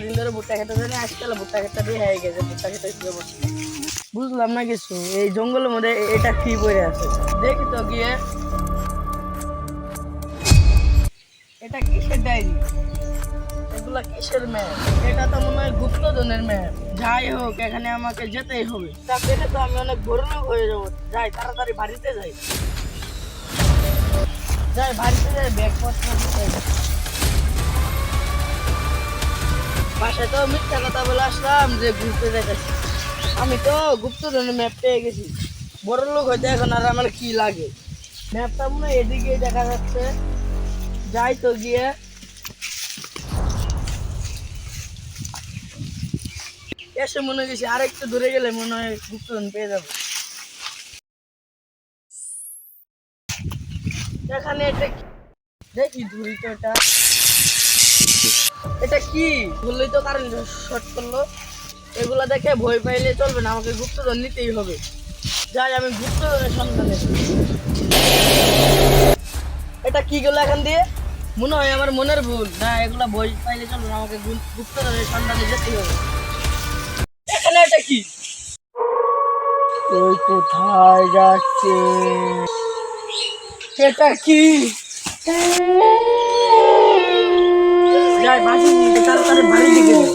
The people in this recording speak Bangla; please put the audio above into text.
দিন ধরে ভুট্টা খেতে জানি, আজকাল ভুট্টা খেতে দিয়ে হয়ে গেছে, ভুট্টা খেতে শুয়ে বসে। বুঝলাম না কিছু, এই জঙ্গলের মধ্যে এটা কি পড়ে আছে, দেখি তো গিয়ে। এটা কিসের ডায়েরি, এগুলা কিসের ম্যাপ? এটা তো মনে হয় গুপ্তধনের ম্যাপ। যাই হোক, এখানে আমাকে যেতেই হবে, তা পেলে তো আমি অনেক বড়লোক হয়ে যাবো। যাই, তাড়াতাড়ি বাড়িতে যাই। যাই বাড়িতে যাই, ব্যাগপত্র গুছাই। বাসায় তো মিথ্যা কথা বলে আসলাম যে ঘুরতে যাইতেছি। আমি তো গুপ্তধনের ম্যাপ পেয়ে গেছি। বড় লোক হইতে এখন আর আমার কি লাগে। ম্যাপটা মনে হয় এদিকে দেখা যাচ্ছে। যাই তো গিয়ে। এসে মনে গেছি আরেকটু দূরে গেলে মনে হয় গুপ্তধন পেয়ে যাবো। এখানে এটা কি? দেখি ধরি তো এটা। এটা কি বললেই তো কারেন্ট শর্ট করলো। এগুলা দেখে ভয় পাইলে চলবে না, আমাকে গুপ্তধন নিতেই হবে। যাই, আমি গুপ্তধনের সন্ধানে। এটা কি গেল এখান দিয়ে? মনে হয় আমার মনের ভুল। না, এগুলা ভয় পাইলে চলবে না, আমাকে গুপ্তধনের সন্ধানে যেতেই হবে। এখানে এটা কি? ওই কোথায় যাচ্ছে? এটা কি? যাই, বাসি তাড়াতাড়ি বাড়ির দিকে যাই।